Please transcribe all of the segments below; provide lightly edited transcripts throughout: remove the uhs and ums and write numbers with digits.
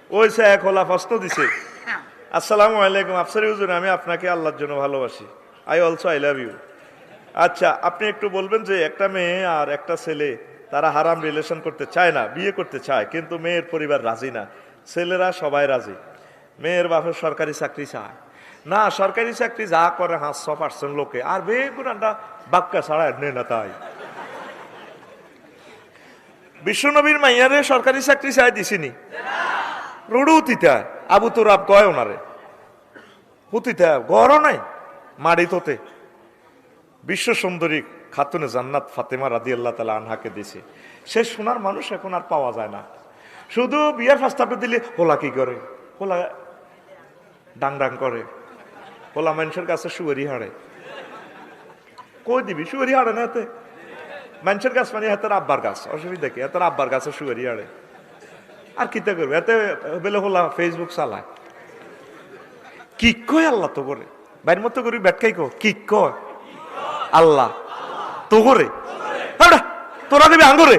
ওই সে এক হলা প্রশ্ন দিছে, আসসালামু আলাইকুম আফসারি হুজুর, আমি আপনাকে আল্লাহর জন্য ভালোবাসি, I also I love you. আচ্ছা, আপনি একটু বলবেন যে একটা মেয়ে আর একটা ছেলে তারা হারাম রিলেশন করতে চায় না, বিয়ে করতে চায়, কিন্তু মেয়ের পরিবার রাজি না, ছেলেরা সবাই রাজি, মেয়ের বাপের সরকারি চাকরি চায় না, সরকারি চাকরি যা করে 100% লোকে, আর বেগুনাটা বাক্কা ছাড়া নেই না। তাই বিশ্বনবীর মাইয়ারে সরকারি চাকরি চাই দিছিনি, রুডু উতিতা আবু তোরাব কয় ওনারে হুতিতা গড় নাই মাড়ি তোতে বিশ্ব সুন্দরী খাতুনে জান্নাত ফাতেমা রাদিয়াল্লাহু তাআলা আনহাকে দিছে। সে সোনার মানুষ এখন আর পাওয়া যায় না। শুধু বিয়ের প্রস্তাবে দিলে হোলা কি করে, হোলা ডাং ডাং করে, হোলা মানুষের কাছে সুয়ারি হাড়ে, কই দিবি সুয়ারি হাড়ে না, এতে মানুষের গাছ মানে হাতের আব্বার গাছ, অসুবিধা কি, হাতের আব্বার গাছে সুয়ারি হাড়ে, আর কিতা করবে, এতে বেলে হোলা ফেসবুক চালায়, কি কয় আল্লাহ তো করে বাইর মতো করি ব্যাটকাই কো কি কয় আল্লাহ তো করে, তোরা দেবে আঙ্গুরে,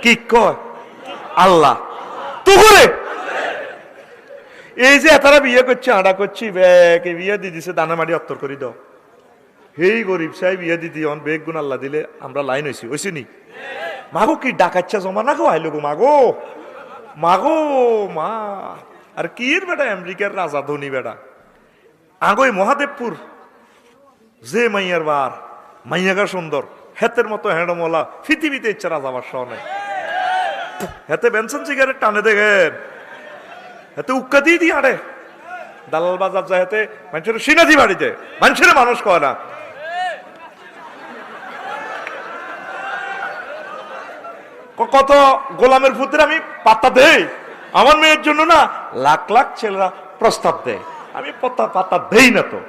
কি কয় আল্লাহ তো করে। এই যে এতারা বিয়ে করছে, আড়া করছি, ব্যাকে বিয়ে দিয়ে দিছে, দানা মাটি অত্তর করি দাও, হেই গরিব সাহেব বিয়ে দিদি অন বেগ গুণ আল্লাহ দিলে আমরা লাইন হয়েছি, হয়েছি নি মাগো, কি ডাকাচ্ছা জমা না গো, আইলো গো মাগো, মাগো মা, আর কির বেটা আমেরিকার রাজা ধনী বেটা আগোই মহাদেবপুর, যে মাইয়ার বার মাইয়াগা সুন্দর, হেতের মতো হ্যাঁড়মলা পৃথিবীতে ইচ্ছা রাজা বাদশাহ নেই, হেতে বেনসন সিগারেট টানে দেখেন, হেতে উক্কা দিয়ে দিয়ে আড়ে দালাল বাজার যায়, হেতে মানুষের সিনাজি বাড়িতে মানুষের মানুষ কয় না। কত গোলামের ফুতের আমি পাত্তা দেই, আমার মেয়ের জন্য না লাখ লাখ ছেলেরা প্রস্তাব দেয়, আমি পাত্তা দেই না। তো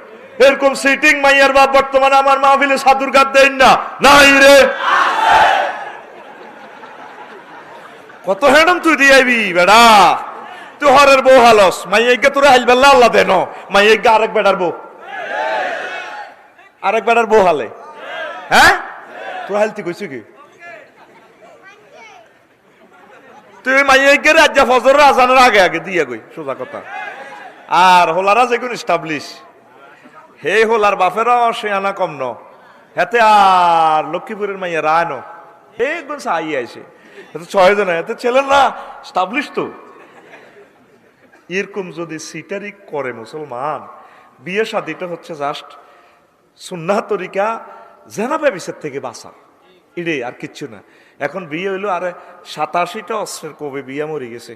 এরকম সিটিং মাইয়ার বাপ বর্তমানে আমার মাহফিলে সাধুর গাদ দেন না, নাই রে, কত হ্যাডম তুই দিয়ে আইবি বেড়া, তুই হরের বউ হালস, মাইয়াকে তোরা হাইলবেল্লা আল্লাহ দেন, মাইয়াকে আরেক বেড়ার বউ, আরেক বেড়ার বউ হালে, হ্যাঁ তোর হালতি কইছি কি, তুই মাইয়াকে রাজ্যা ফজর আজানের আগে আগে দিয়ে গই, সোজা কথা। আর হোলারা যেগুন স্টাবলিশ, হে হোলার বাপেরও সে আনা কম ন, হেতে আর লক্ষ্মীপুরের মাইয়া রায় ন, হে গুণ সাই আইছে, এত 6 জন, এতে ছেলের না স্টাবলিশ। তো এরকম যদি সিটারি করে মুসলমান, বিয়ে শাদিটা হচ্ছে জাস্ট সুন্নাহ তরিকা, জেনাবে বিষের থেকে বাঁচা, এটাই আর কিচ্ছু না। এখন বিয়ে হইলো, আরে 87টা অস্ত্রের কবে বিয়ে মরে গেছে।